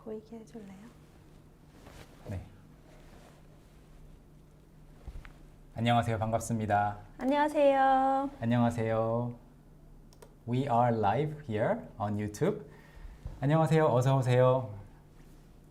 보이게 해줄래요? 네. 안녕하세요. 반갑습니다. 안녕하세요. 안녕하세요. We are live here on YouTube. 안녕하세요. 어서 오세요.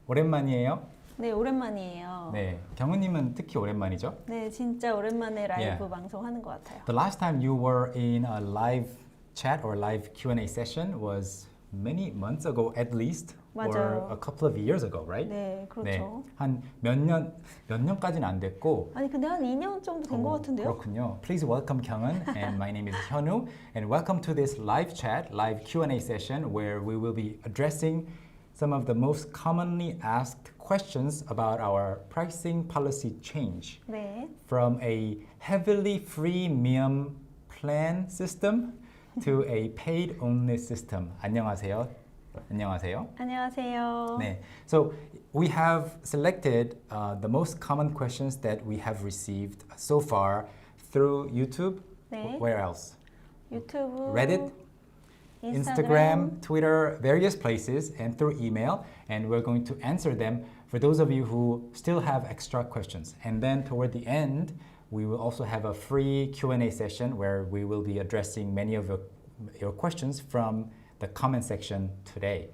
오랜만이에요. 네, 오랜만이에요. 네, 경은님은 특히 오랜만이죠? 네, 진짜 오랜만에 라이브 Yeah. 방송하는 것 같아요. The last time you were in a live chat or live Q&A session was many months ago at least, or 맞아요. a couple of years ago, right? 네, 그렇죠. 한 몇 년까지는 안 됐고. 아니 근데 한 2년 정도 된 것 같은데요? 그렇군요. Please welcome Kyung은, and my name is Hyunwoo, and welcome to this live chat, live Q&A session where we will be addressing some of the most commonly asked questions about our pricing policy change 네. from a heavily freemium plan system to a paid only system. 안녕하세요. 안녕하세요. 안녕하세요. 네. So we have selected the most common questions that we have received so far through YouTube. 네. Where else? 유튜브, Reddit, Instagram, Twitter, various places, and through email. And we're going to answer them for those of you who still have extra questions. And then toward the end, we will also have a free Q&A session where we will be addressing many of your questions from the comment section today.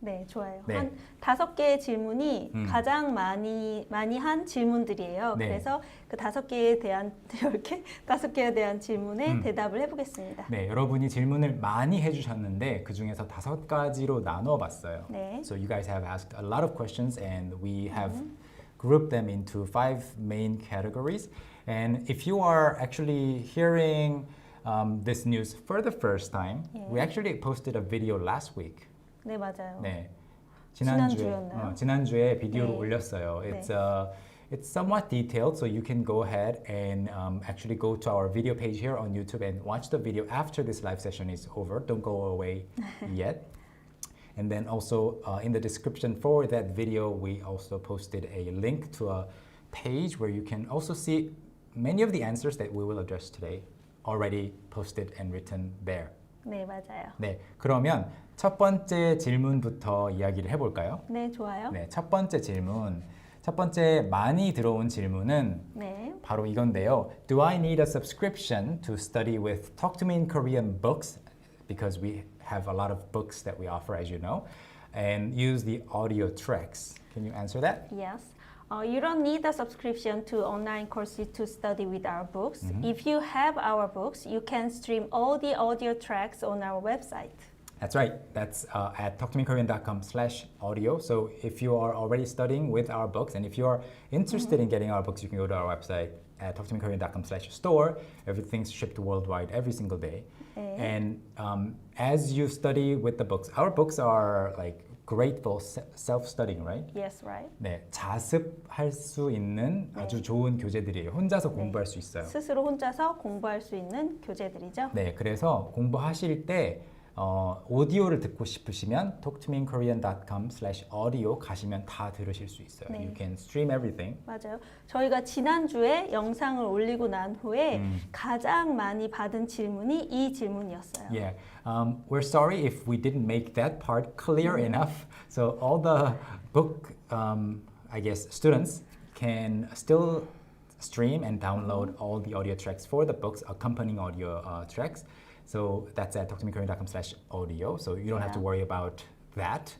네, 좋아요. 네. 한 5개의 질문이 가장 많이 한 질문들이에요. 네. 그래서 그 5개에 대한 10개? 5개에 대한 질문에 대답을 해보겠습니다. 네, 여러분이 질문을 많이 해주셨는데 그 중에서 5가지로 나눠봤어요. 네. So you guys have asked a lot of questions, and we have grouped them into 5 main categories. And if you are actually hearing this news for the first time, we actually posted a video last week. 네, 맞아요. 네, 지난주였나요? 지난주에 비디오를 네. 올렸어요. It's somewhat detailed, so you can go ahead and actually go to our video page here on YouTube and watch the video after this live session is over. Don't go away yet. And then also in the description for that video, we also posted a link to a page where you can also see many of the answers that we will address today already posted and written there. 네, 맞아요. 네, 그러면 첫 번째 질문부터 이야기를 해볼까요? 네, 좋아요. 네, 첫 번째 많이 들어온 질문은 네. 바로 이건데요. Do I need a subscription to study with Talk to Me in Korean books? Because we have a lot of books that we offer, as you know, and use the audio tracks. Can you answer that? Yes. You don't need a subscription to online courses to study with our books. If you have our books, you can stream all the audio tracks on our website. That's right. That's at talktomekorean.com/audio. So if you are already studying with our books, and if you are interested in getting our books, you can go to our website at talktomekorean.com/store. Everything's shipped worldwide every single day. 네. And as you study with the books, our books are like great for self-studying, right? Yes, right. 네, 자습할 수 있는 아주 좋은 교재들이에요. 혼자서 공부할 수 있어요. 스스로 혼자서 공부할 수 있는 교재들이죠. 네, 그래서 공부하실 때 오디오를 듣고 싶으시면 talktomekorean.com/audio 가시면 다 들으실 수 있어요. 네. You can stream everything. 맞아요. 저희가 지난주에 영상을 올리고 난 후에 가장 많이 받은 질문이 이 질문이었어요. Yeah. We're sorry if we didn't make that part clear enough. So all the book, I guess, students can still stream and download all the audio tracks for the books, accompanying audio tracks. So that's at talktomekorean.com/audio. So you don't have to worry about that.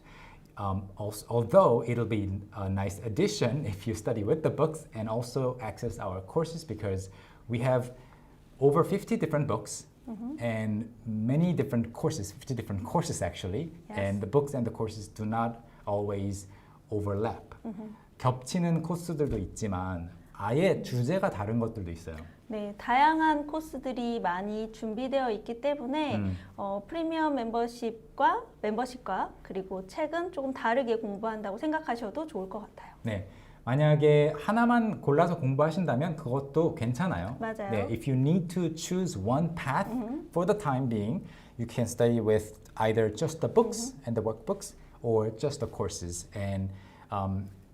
Also, although it'll be a nice addition if you study with the books and also access our courses, because we have over 50 different books and many different courses, 50 different courses actually. Yes. And the books and the courses do not always overlap. 겹치는 코스들도 있지만 아예 주제가 다른 것들도 있어요. 네, 다양한 코스들이 많이 준비되어 있기 때문에 프리미엄 멤버십과 그리고 책은 조금 다르게 공부한다고 생각하셔도 좋을 것 같아요. 네, 만약에 하나만 골라서 공부하신다면 그것도 괜찮아요. 맞아요. 네, if you need to choose one path for the time being, you can study with either just the books and the workbooks or just the courses. And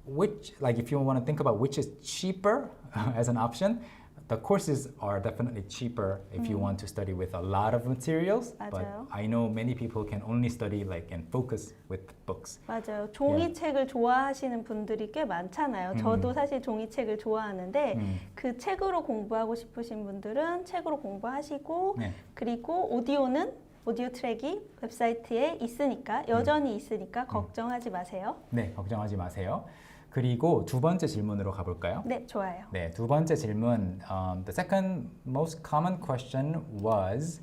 which, like if you want to think about which is cheaper as an option, the courses are definitely cheaper if you want to study with a lot of materials. 맞아요. But I know many people can only study like and focus with books. 맞아요. 종이책을 좋아하시는 분들이 꽤 많잖아요. 저도 사실 종이책을 좋아하는데 그 책으로 공부하고 싶으신 분들은 책으로 공부하시고 네. 그리고 오디오는 오디오 트랙이 웹사이트에 있으니까 여전히 있으니까 걱정하지 마세요. 네, 걱정하지 마세요. 그리고 두 번째 질문으로 가볼까요? 네, 좋아요. 네, 두 번째 질문. The second most common question was,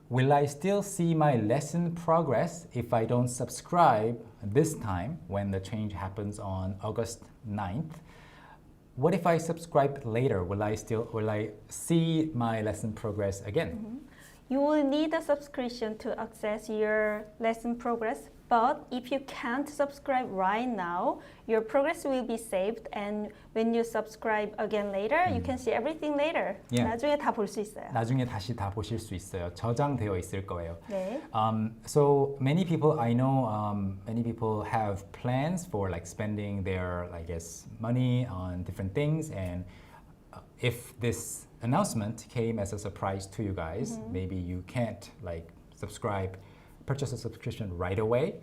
will I still see my lesson progress if I don't subscribe this time when the change happens on August 9th? What if I subscribe later? Will I see my lesson progress again? You will need a subscription to access your lesson progress, but if you can't subscribe right now, your progress will be saved, and when you subscribe again later, you can see everything later. Yeah. 나중에 다 볼 수 있어요. 나중에 다시 다 보실 수 있어요. 저장되어 있을 거예요. 네. So many people I know, many people have plans for like spending their, I guess, money on different things, and if this announcement came as a surprise to you guys, maybe you can't like purchase a subscription right away.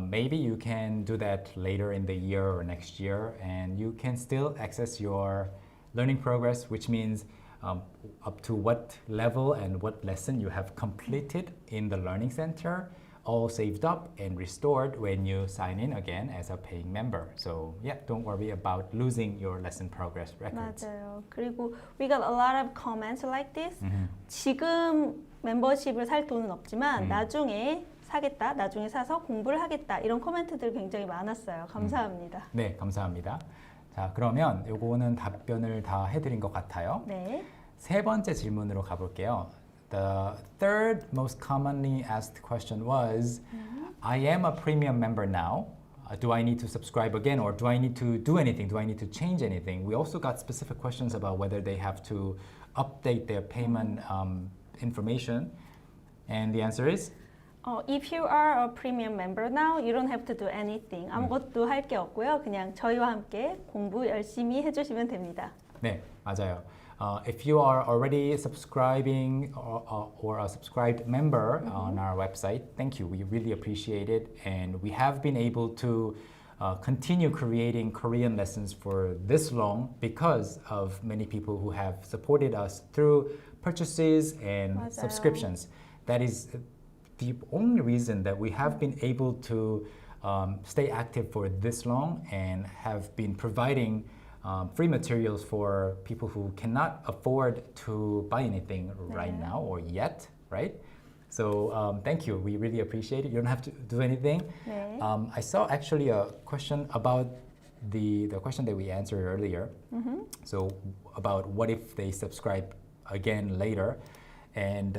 Maybe you can do that later in the year or next year, and you can still access your learning progress, which means up to what level and what lesson you have completed in the Learning Center, all saved up and restored when you sign in again as a paying member. So yeah, don't worry about losing your lesson progress records. 맞아요. 그리고 we got a lot of comments like this. 지금 멤버십을 살 돈은 없지만 나중에 사겠다, 나중에 사서 공부를 하겠다 이런 코멘트들 굉장히 많았어요. 감사합니다. 네, 감사합니다. 자, 그러면 요거는 답변을 다 해드린 것 같아요. 네. 세 번째 질문으로 가볼게요. The third most commonly asked question was, I am a premium member now. Do I need to subscribe again, or do I need to do anything? Do I need to change anything? We also got specific questions about whether they have to update their payment information. And the answer is? If you are a premium member now, you don't have to do anything. 아무것도 할 게 없고요. 그냥 저희와 함께 공부 열심히 해주시면 됩니다. 네, 맞아요. If you are already subscribing or a subscribed member on our website, thank you. We really appreciate it. And we have been able to continue creating Korean lessons for this long because of many people who have supported us through purchases and 맞아요. subscriptions. That is the only reason that we have been able to stay active for this long and have been providing free materials for people who cannot afford to buy anything right now or yet, right? So thank you. We really appreciate it. You don't have to do anything. 네. I saw actually a question about the question that we answered earlier. So about what if they subscribe again later, and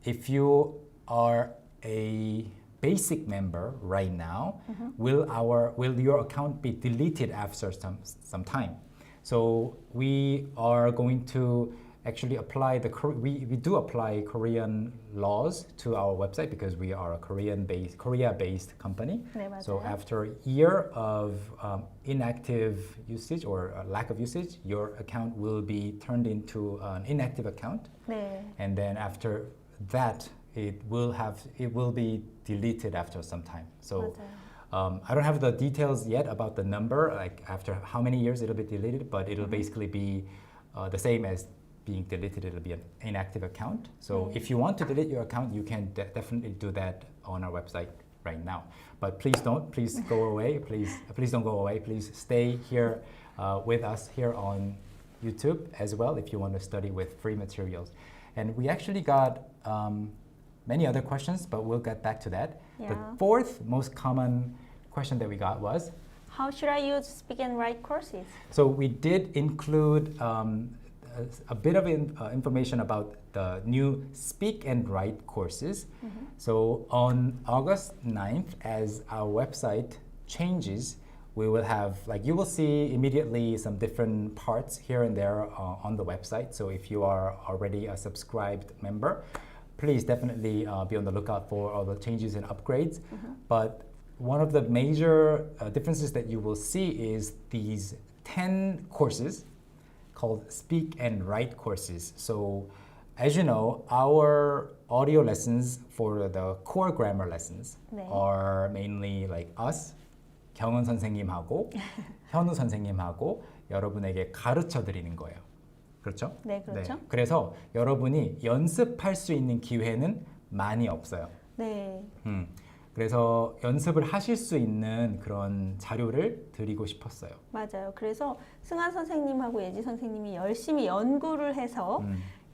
if you are a basic member right now, will your account be deleted after some time? So we are going to actually apply we do apply Korean laws to our website because we are a Korea-based company. 네, 맞아요. So after a year of inactive usage or lack of usage, your account will be turned into an inactive account. 네. And then after that, it will be deleted after some time. So I don't have the details yet about the number, like after how many years it'll be deleted, but it'll basically be the same as being deleted. It'll be an inactive account. So if you want to delete your account, you can definitely do that on our website right now. But please don't. Please go away. Please don't go away. Please stay here with us here on YouTube as well if you want to study with free materials. And we actually got many other questions, but we'll get back to that. Yeah. The fourth most common question that we got was, how should I use speak and write courses? So we did include a bit of information about the new speak and write courses. So on August 9th, as our website changes, we will have, like, you will see immediately some different parts here and there on the website. So if you are already a subscribed member, please definitely be on the lookout for all the changes and upgrades. But one of the major differences that you will see is these 10 courses called Speak and Write courses. So as you know, our audio lessons for the core grammar lessons 네. are mainly like us, 경은 선생님하고 현우 선생님하고 여러분에게 가르쳐 드리는 거예요. 그렇죠? 네, 그렇죠. 그래서 여러분이 연습할 수 있는 기회는 많이 없어요. 네. 그래서 연습을 하실 수 있는 그런 자료를 드리고 싶었어요. 맞아요. 그래서 승환 선생님하고 예지 선생님이 열심히 연구를 해서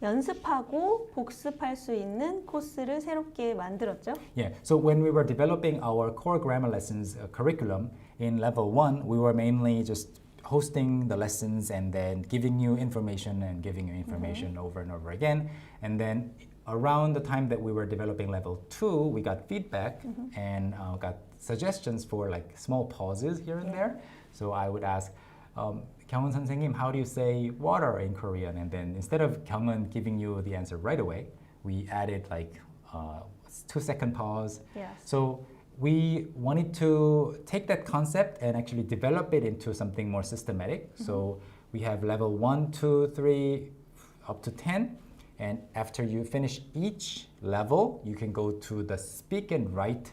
연습하고 복습할 수 있는 코스를 새롭게 만들었죠. Yeah. So when we were developing our core grammar lessons curriculum in level 1, we were mainly just hosting the lessons and then giving you information and giving you information over and over again. And then around the time that we were developing level 2, we got feedback and got suggestions for like small pauses here and there. So I would ask, 경은 선생님, how do you say water in Korean? And then instead of 경은 giving you the answer right away, we added like 2-second pause. Yes. So we wanted to take that concept and actually develop it into something more systematic. So we have level 1, 2, 3, up to 10. And after you finish each level, you can go to the speak and write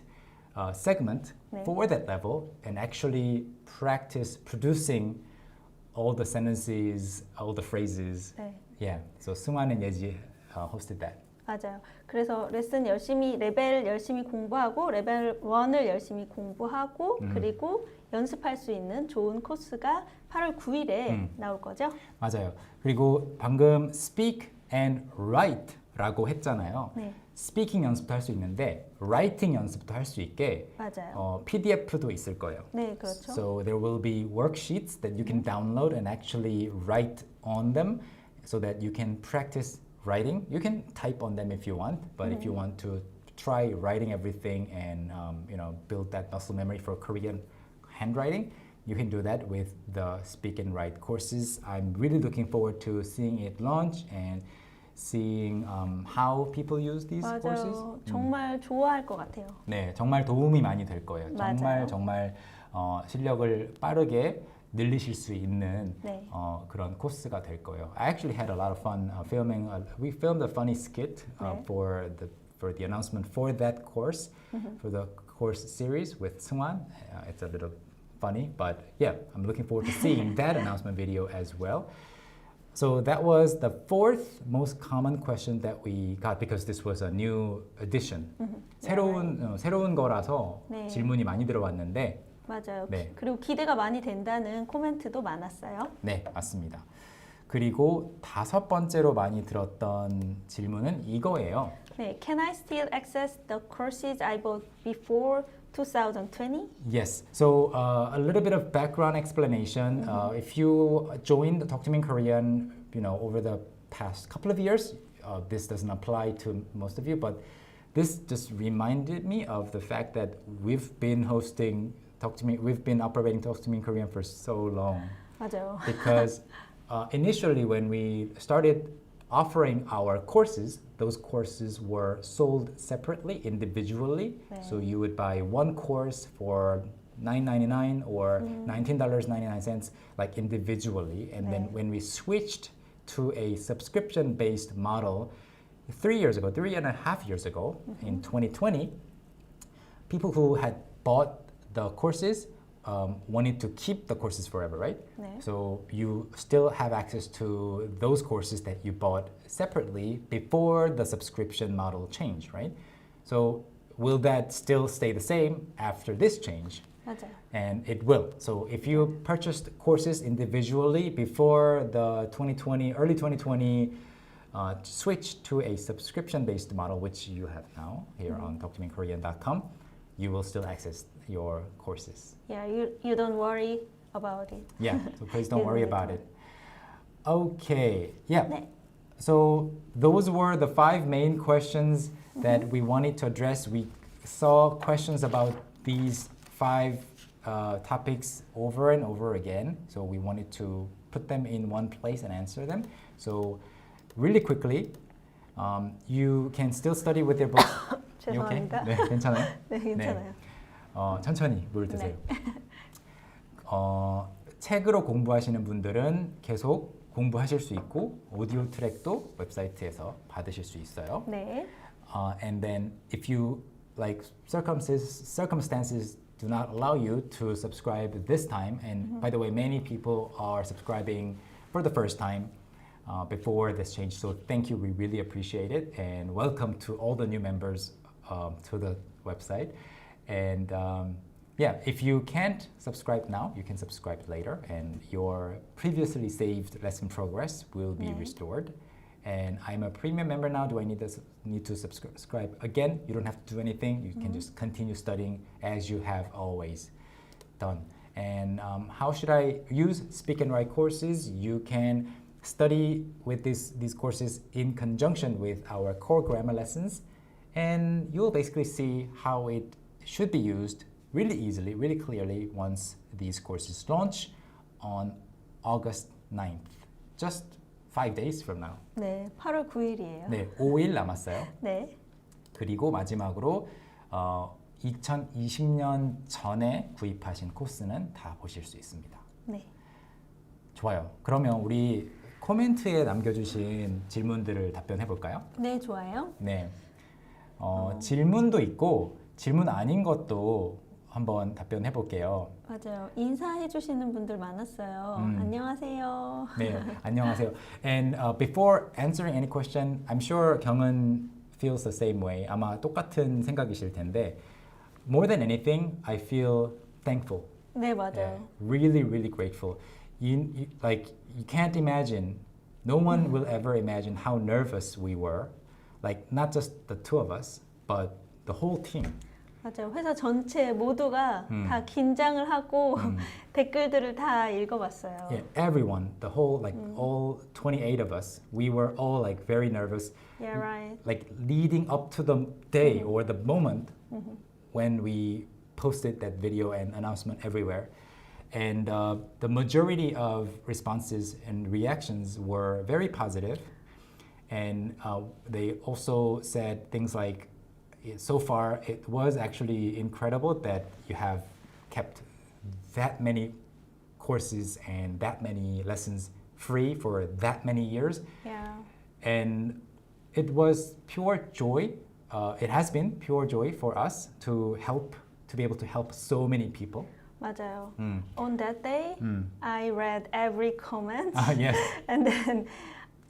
segment for that level and actually practice producing all the sentences, all the phrases. 네. Yeah, so 승환 and 예지 hosted that. 맞아요. 그래서 레슨 열심히 레벨 열심히 공부하고 레벨 1을 열심히 공부하고 그리고 연습할 수 있는 좋은 코스가 8월 9일에 나올 거죠? 맞아요. 그리고 방금 speak and write라고 했잖아요. 네. speaking 연습도 할 수 있는데 writing 연습도 할 수 있게 맞아요. PDF도 있을 거예요. 네, 그렇죠. So there will be worksheets that you can download and actually write on them so that you can practice writing. You can type on them if you want, but if you want to try writing everything and build that muscle memory for Korean handwriting, you can do that with the Speak and Write courses. I'm really looking forward to seeing it launch and seeing how people use these courses. 맞아요. 정말 좋아할 것 같아요. 네, 정말 도움이 많이 될 거예요. 맞아요. 정말 실력을 빠르게 늘리실 수 있는 네. 그런 코스가 될 거예요. I actually had a lot of fun filming. We filmed a funny skit 네. for the announcement for that course, for the course series with Seungwan. It's a little funny, but yeah, I'm looking forward to seeing that announcement video as well. So that was the fourth most common question that we got because this was a new edition. 새로운 거라서 네. 질문이 많이 들어왔는데 맞아요. 네. 그리고 기대가 많이 된다는 코멘트도 많았어요. 네, 맞습니다. 그리고 다섯 번째로 많이 들었던 질문은 이거예요. 네, Can I still access the courses I bought before 2020? Yes. So a little bit of background explanation. If you joined Talk to Me in Korean, over the past couple of years, this doesn't apply to most of you, but this just reminded me of the fact that we've been operating Talk to Me in Korean for so long. 맞아요. Because initially when we started offering our courses, those courses were sold separately, individually. 네. So you would buy one course for $9.99 or $19.99, like individually. And then 네. when we switched to a subscription-based model 3.5 years ago, in 2020, people who had bought the courses wanted to keep the courses forever, right? 네. So you still have access to those courses that you bought separately before the subscription model changed, right? So will that still stay the same after this change? 맞아요. And it will. So if you purchased courses individually before the early 2020 switch to a subscription-based model, which you have now here on talktomeinkorean.com, you will still access your courses. Yeah, you don't worry about it. Yeah, so please don't You worry don't about need it. Okay, yeah. 네. So those were the 5 main questions that we wanted to address. We saw questions about these 5 topics over and over again. So we wanted to put them in one place and answer them. So really quickly, you can still study with your books. You okay? 죄송합니다. 네, 괜찮아요? 네, 괜찮아요. 천천히 물 드세요. 책으로 공부하시는 분들은 계속 공부하실 수 있고 오디오 트랙도 웹사이트에서 받으실 수 있어요. 네. And then if you like circumstances do not allow you to subscribe this time, and by the way, many people are subscribing for the first time before this change. So thank you, we really appreciate it, and welcome to all the new members to the website. And yeah, if you can't subscribe now, you can subscribe later, and your previously saved lesson progress will be restored. And I'm a premium member now. Do I need to subscribe again? You don't have to do anything. You can just continue studying as you have always done. And how should I use Speak and Write courses? You can study with these courses in conjunction with our core grammar lessons, and you'll basically see how it should be used really easily, really clearly once these courses launch on August 9th. Just 5 days from now. 네, 8월 9일이에요. 네, 5일 남았어요. 네. 그리고 마지막으로 2020년 전에 구입하신 코스는 다 보실 수 있습니다. 네. 좋아요. 그러면 우리 코멘트에 남겨주신 질문들을 답변해 볼까요? 네, 좋아요. 네. 질문도 있고 질문 아닌 것도 한번 답변해 볼게요. 맞아요. 인사해 주시는 분들 많았어요. 안녕하세요. 네, 안녕하세요. And before answering any question, I'm sure 경은 feels the same way. 아마 똑같은 생각이실 텐데, more than anything, I feel thankful. 네, 맞아요. Yeah, really, really grateful. You can't imagine. No one will ever imagine how nervous we were. Like not just the two of us, but the whole team. 맞아요. 회사 전체 모두가 다 긴장을 하고 댓글들을 다 읽어봤어요. Yeah, everyone, the whole all 28 of us, we were all like very nervous. Yeah, right. Like leading up to the day or the moment when we posted that video and announcement everywhere. And the majority of responses and reactions were very positive. And they also said things like, so far it was actually incredible that you have kept that many courses and that many lessons free for that many years. Yeah. And it was pure joy. It has been pure joy for us to be able to help so many people. 맞아요. On that day, I read every comment. Yes. And then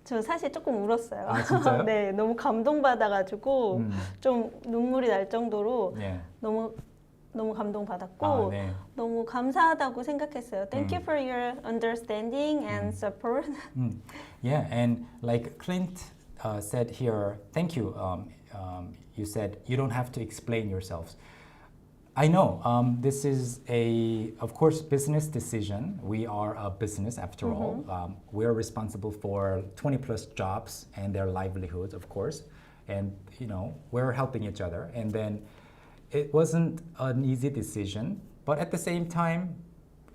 저 사실 조금 울었어요. 아, 진짜요? 네, 너무 감동받아가지고 좀 눈물이 날 정도로 Yeah. 너무 감동받았고 아, 네. 너무 감사하다고 생각했어요. Thank you for your understanding and support. Yeah, and like Clint said here, thank you. You said you don't have to explain yourselves. I know this is of course, business decision. We are a business after all. We're responsible for 20 plus jobs and their livelihoods, of course. And, we're helping each other. And then it wasn't an easy decision. But at the same time,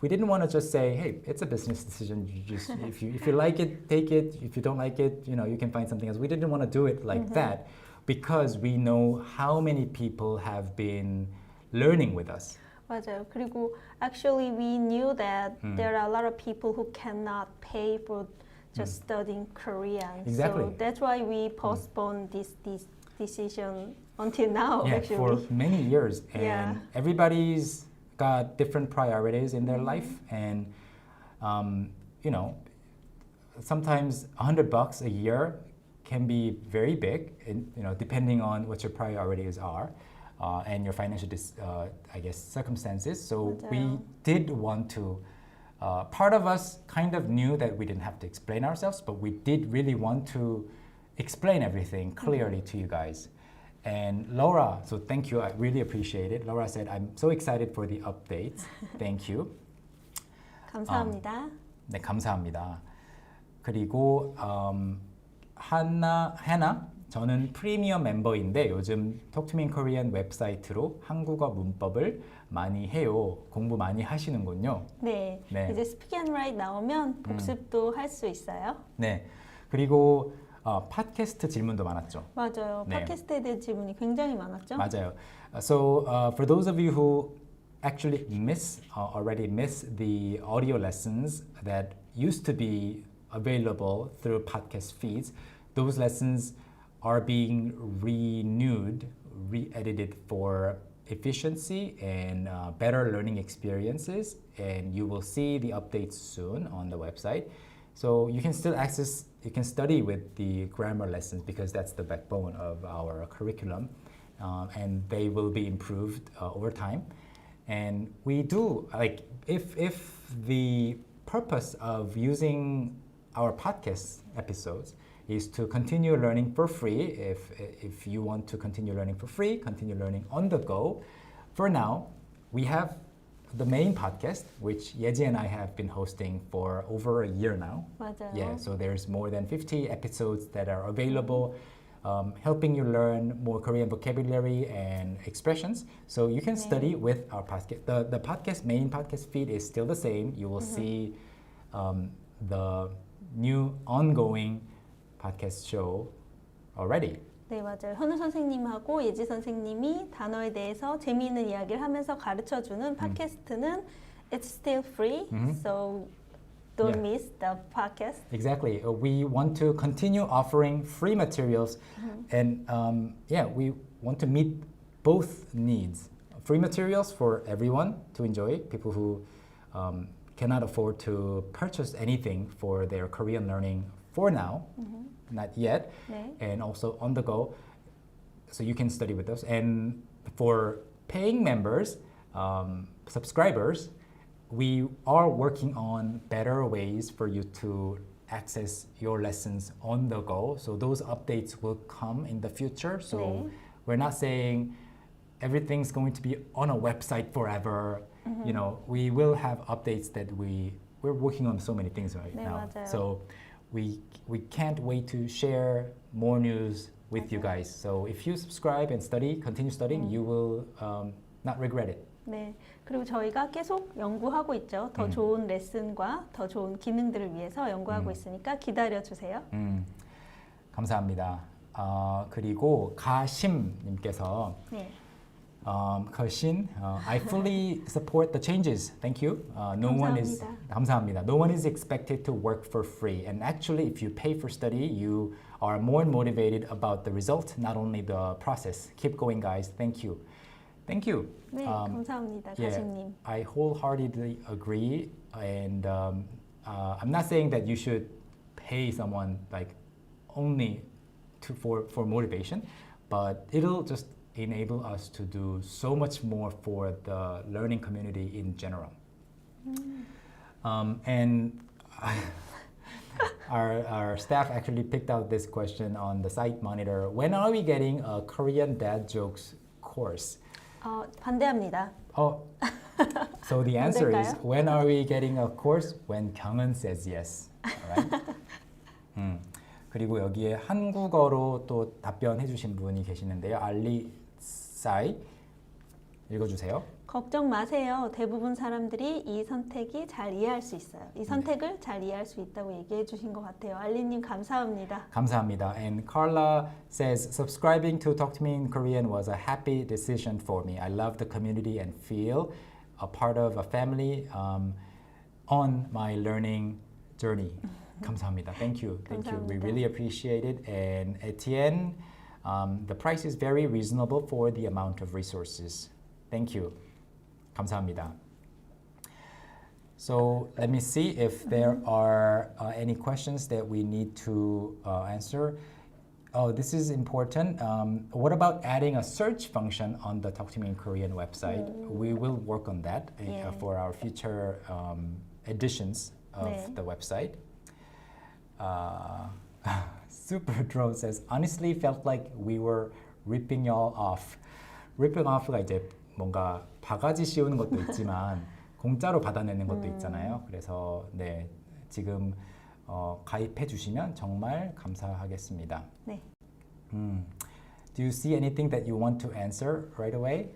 we didn't want to just say, hey, it's a business decision. You just, if you like it, take it. If you don't like it, you can find something else. We didn't want to do it like that because we know how many people have been learning with us. 맞아요. 그리고 actually we knew that there are a lot of people who cannot pay for just studying Korean. Exactly. So that's why we postponed this decision until now. Yeah, actually. for many years. And Yeah. everybody's got different priorities in their life. And, sometimes $100 a year can be very big, depending on what your priorities are. And your financial, circumstances. So we 맞아요. did want to, part of us kind of knew that we didn't have to explain ourselves, but we did really want to explain everything clearly to you guys. And Laura, so thank you, I really appreciate it. Laura said, I'm so excited for the updates. Thank you. 감사합니다. 네, 감사합니다. 그리고 하나, 저는 프리미엄 멤버인데 요즘 Talk to Me in Korean 웹사이트로 한국어 문법을 많이 해요. 공부 많이 하시는군요. 네. 네. 이제 Speak and Write 나오면 복습도 할 수 있어요. 네. 그리고 팟캐스트 질문도 많았죠. 맞아요. 네. 팟캐스트에 대한 질문이 굉장히 많았죠. 맞아요. So for those of you who actually already miss the audio lessons that used to be available through podcast feeds. Those lessons are being renewed, re-edited for efficiency and better learning experiences, and you will see the updates soon on the website. So you can still you can study with the grammar lessons because that's the backbone of our curriculum, and they will be improved over time. And we do, like, if the purpose of using our podcast episodes is to continue learning for free, if you want to continue learning for free, continue learning on the go, for now, we have the main podcast, which Yeji and I have been hosting for over a year now. 맞아요. Yeah, so there's more than 50 episodes that are available, helping you learn more Korean vocabulary and expressions. So you can study with our podcast. The main podcast feed is still the same. You will see the new ongoing podcast show already. 네, 맞아요. 현우 선생님하고 예지 선생님이 단어에 대해서 재미있는 이야기를 하면서 가르쳐주는 팟캐스트는 it's still free, so don't miss the podcast. Exactly. We want to continue offering free materials, and we want to meet both needs. Free materials for everyone to enjoy, people who cannot afford to purchase anything for their Korean learning for now, not yet, 네. and also on the go, so you can study with us. And for paying members, subscribers, we are working on better ways for you to access your lessons on the go. So those updates will come in the future. So 네. we're not saying everything's going to be on a website forever. You know, we will have updates that we're working on so many things right 네, now. 맞아요. So we can't wait to share more news with you guys. So if you subscribe and study, continue studying, you will not regret it. 네, 그리고 저희가 계속 연구하고 있죠. 더 좋은 레슨과 더 좋은 기능들을 위해서 연구하고 있으니까 기다려주세요. 감사합니다. 그리고 가심님께서 네. 거신, I fully support the changes. Thank you. No one is 감사합니다. No one is expected to work for free. And actually, if you pay for study, you are more motivated about the result, not only the process. Keep going, guys. Thank you. Thank you. 네, 감사합니다, 가심님. I wholeheartedly agree. And I'm not saying that you should pay someone like only for motivation, but it'll just enable us to do so much more for the learning community in general. And our staff actually picked out this question on the site monitor. When are we getting a Korean dad jokes course? 반대합니다. So the answer is, 반대일까요? when are we getting a course? When Kyunghan says yes. Alright? 그리고 여기에 한국어로 또 답변해 주신 분이 계시는데요. 알리사이 읽어주세요. 걱정 마세요. 대부분 사람들이 이 선택이 잘 이해할 수 있어요. 이 선택을 잘 이해할 수 있다고 얘기해 주신 것 같아요. 알리님 감사합니다. 감사합니다. And Carla says, subscribing to Talk to Me in Korean was a happy decision for me. I love the community and feel a part of a family on my learning journey. 감사합니다. Thank you. Thank you. We 감사합니다. really appreciate it. And Etienne, the price is very reasonable for the amount of resources. Thank you. 감사합니다. So let me see if there are any questions that we need to answer. Oh, this is important. What about adding a search function on the Talk to Me in Korean website? We will work on that for our future editions of 네. the website. Super Drone says, honestly felt like we were ripping y'all off. Ripping off가 이제 뭔가 바가지 씌우는 것도 있지만 공짜로 받아내는 것도 있잖아요. 그래서 네, 지금 가입해 주시면 정말 감사하겠습니다. 네. Do you see anything that you want to answer right away?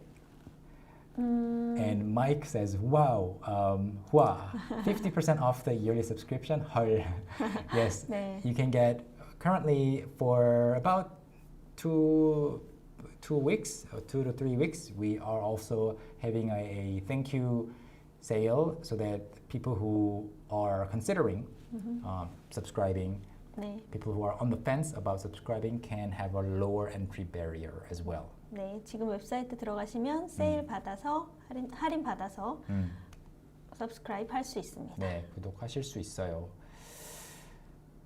And Mike says, wow, 50% off the yearly subscription. 헐. Yes, 네. you can get currently for about 2 weeks, or 2 to 3 weeks, we are also having a thank you sale so that people who are considering subscribing, 네. people who are on the fence about subscribing can have a lower entry barrier as well. 네, 지금 웹사이트 들어가시면 세일 받아서 할인 받아서 subscribe 할 수 있습니다. 네, 구독하실 수 있어요.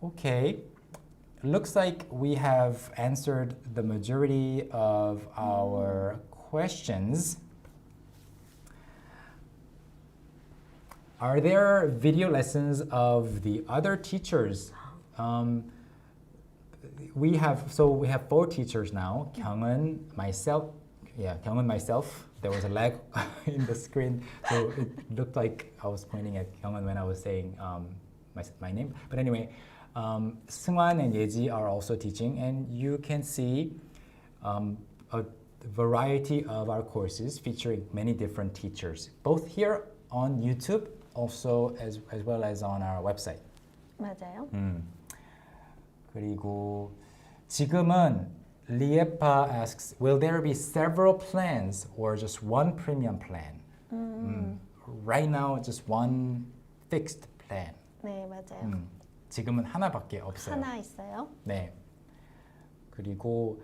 Okay. Looks like we have answered the majority of our questions. Are there video lessons of the other teachers? We have 4 teachers now. Kyungwon, myself. There was a lag in the screen, so it looked like I was pointing at Kyungwon when I was saying my name. But anyway, Seungwan and Yeji are also teaching, and you can see a variety of our courses featuring many different teachers, both here on YouTube, also as well as on our website. 맞아요. 그리고 지금은 Liepa asks, will there be several plans or just one premium plan? Right now, just one fixed plan. 네, 맞아요. 지금은 하나밖에 없어요. 하나 있어요. 네. 그리고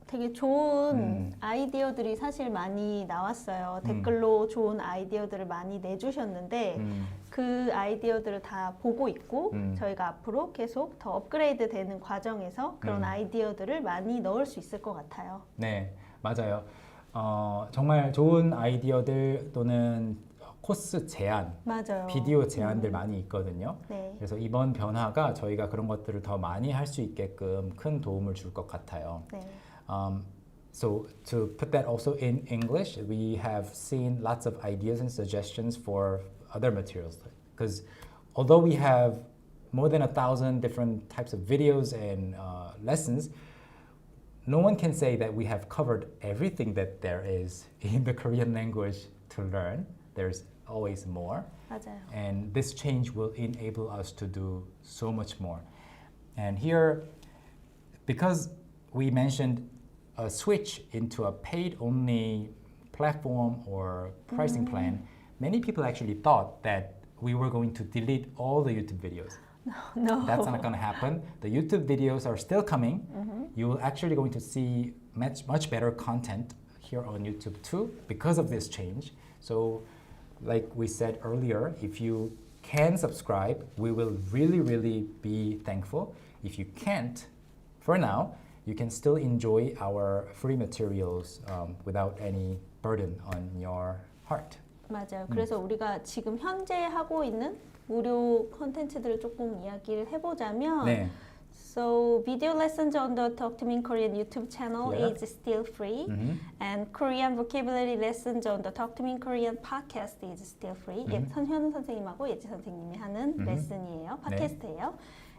되게 좋은 아이디어들이 사실 많이 나왔어요. 댓글로 좋은 아이디어들을 많이 내주셨는데 그 아이디어들을 다 보고 있고 저희가 앞으로 계속 더 업그레이드 되는 과정에서 그런 아이디어들을 많이 넣을 수 있을 것 같아요. 네, 맞아요. 정말 좋은 아이디어들 또는 코스 제안, 맞아요. 비디오 제안들 많이 있거든요. 네. 그래서 이번 변화가 저희가 그런 것들을 더 많이 할 수 있게끔 큰 도움을 줄 것 같아요. 네. So to put that also in English, we have seen lots of ideas and suggestions for other materials. Because although we have more than 1,000 different types of videos and lessons, no one can say that we have covered everything that there is in the Korean language to learn. There's always more. 맞아요. And this change will enable us to do so much more. And here, because we mentioned a switch into a paid-only platform or pricing plan, many people actually thought that we were going to delete all the YouTube videos. No. That's not going to happen. The YouTube videos are still coming. You will actually going to see much better content here on YouTube too because of this change. So like we said earlier, if you can subscribe, we will really be thankful. If you can't, for now, you can still enjoy our free materials without any burden on your heart. 맞아요. 그래서 우리가 지금 현재 하고 있는 무료 콘텐츠들을 조금 이야기를 해보자면 네. So video lessons on the Talk to Me in Korean YouTube channel Yeah. is still free, and Korean vocabulary lessons on the Talk to Me in Korean podcast is still free. 현우 선생님하고 예지 선생님이 하는 레슨이에요, 팟캐스트예요.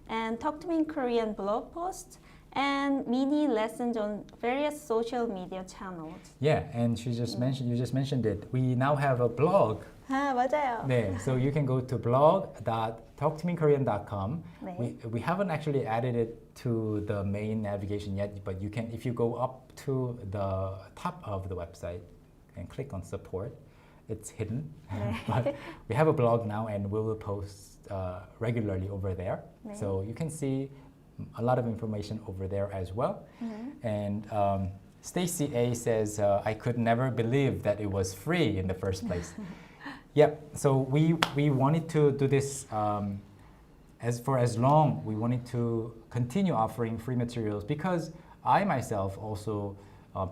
And Talk to Me in Korean blog post and mini lessons on various social media channels. Yeah, and you just mentioned it. We now have a blog. 아, 맞아요. 네, so you can go to blog.talktomekorean.com. 네. We haven't actually added it to the main navigation yet, but you can, if you go up to the top of the website and click on support, it's hidden. But we have a blog now, and we will post regularly over there. 네. So you can see a lot of information over there as well. And Stacy A says, I could never believe that it was free in the first place. Yep. So we wanted to do this as long. We wanted to continue offering free materials because I myself also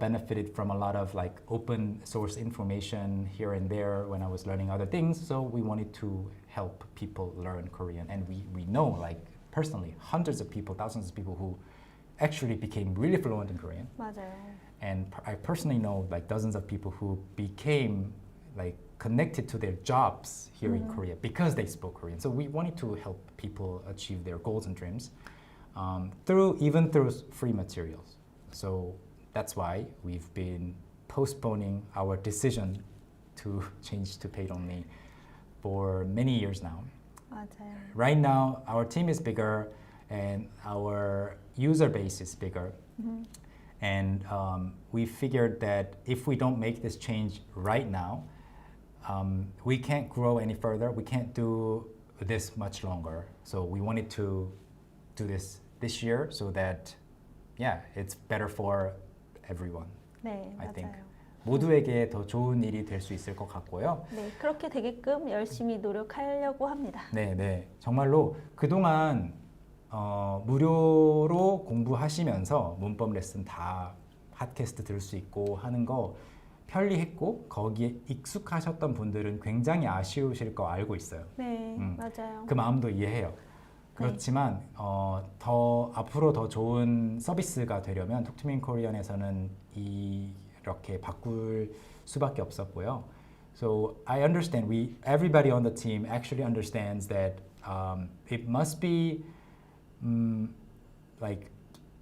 benefited from a lot of like open source information here and there when I was learning other things. So we wanted to help people learn Korean, and we know like personally hundreds of people, thousands of people who actually became really fluent in Korean. 맞아요. And I personally know like dozens of people who became like connected to their jobs here in Korea because they spoke Korean. So we wanted to help people achieve their goals and dreams through free materials. So that's why we've been postponing our decision to change to paid only for many years now. 맞아요. Right now, our team is bigger and our user base is bigger. And we figured that if we don't make this change right now, we can't grow any further. We can't do this much longer. So we wanted to do this year so that, yeah, it's better for everyone. 네, I think. 맞아요. 모두에게 더 좋은 일이 될 수 있을 것 같고요. 네, 그렇게 되게끔 열심히 노력하려고 합니다. 네, 네. 정말로 그동안 무료로 공부하시면서 문법 레슨 다 팟캐스트 들을 수 있고 하는 거 편리했고 거기에 익숙하셨던 분들은 굉장히 아쉬우실 거 알고 있어요. 네, 맞아요. 그 마음도 이해해요. 그렇지만 더 앞으로 더 좋은 서비스가 되려면 톡투민 코리안에서는 이렇게 바꿀 수밖에 없었고요. So I understand. Everybody on the team actually understands that it must be like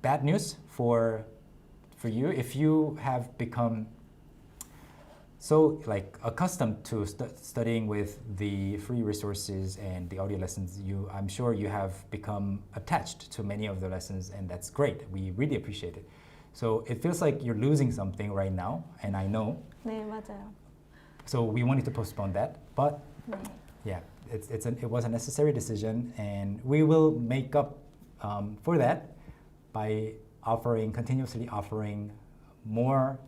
bad news for you if you have become so like accustomed to studying with the free resources and the audio lessons. I'm sure you have become attached to many of the lessons, and that's great. We really appreciate it. So it feels like you're losing something right now, and I know. 네, 맞아요. So we wanted to postpone that, but 네. yeah, it was a necessary decision, and we will make up for that by continuously offering more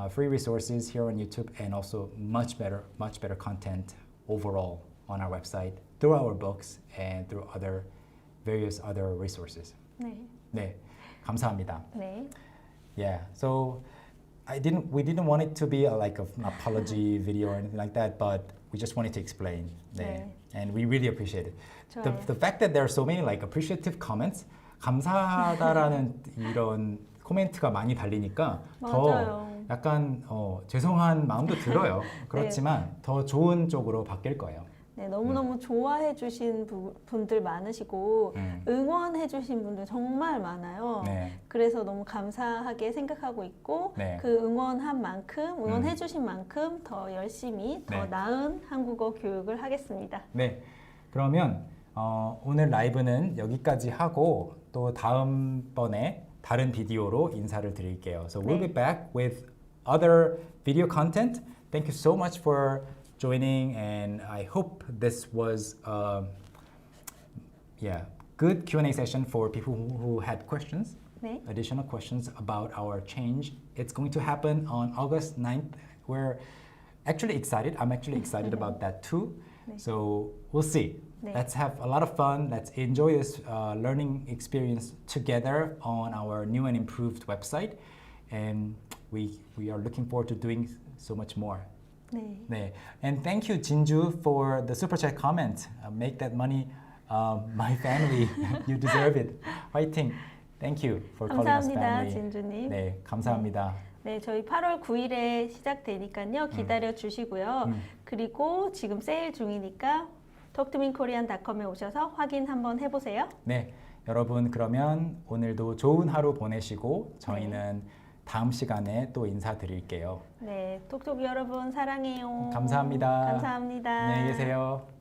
free resources here on YouTube, and also much better content overall on our website through our books and through various other resources. 네. 네, 감사합니다. 네. Yeah, so we didn't want it to be like an apology video or anything like that, but we just wanted to explain. 네. And we really appreciate it. The fact that there are so many like appreciative comments, 감사하다라는 이런 코멘트가 많이 달리니까 더 약간 죄송한 마음도 들어요. 그렇지만 더 좋은 쪽으로 바뀔 거예요. 네, 너무너무 좋아해 주신 분들 많으시고 응원해 주신 분들 정말 많아요. 네. 그래서 너무 감사하게 생각하고 있고 네. 그 응원한 만큼, 응원해 주신 만큼 더 열심히 더 네. 나은 한국어 교육을 하겠습니다. 네, 그러면 오늘 라이브는 여기까지 하고 또 다음번에 다른 비디오로 인사를 드릴게요. So we'll be back with other video content. Thank you so much for joining, and I hope this was good Q&A session for people who had questions, 네. additional questions about our change. It's going to happen on August 9th. We're actually excited. I'm actually excited about that too. 네. So we'll see. 네. Let's have a lot of fun. Let's enjoy this learning experience together on our new and improved website. And we are looking forward to doing so much more. 네. 네. And thank you, Jinju, for the super chat comment. Make that money, my family. You deserve it. Fighting. Thank you for calling us 감사합니다, family. 진주님. 네, 감사합니다. 네, 저희 8월 9일에 시작되니까요. 기다려 주시고요. 그리고 지금 세일 중이니까 talktominkorean.com에 오셔서 확인 한번 해보세요. 네, 여러분 그러면 오늘도 좋은 하루 보내시고 저희는 다음 시간에 또 인사드릴게요. 네, 톡톡 여러분 사랑해요. 감사합니다. 감사합니다. 안녕히 계세요.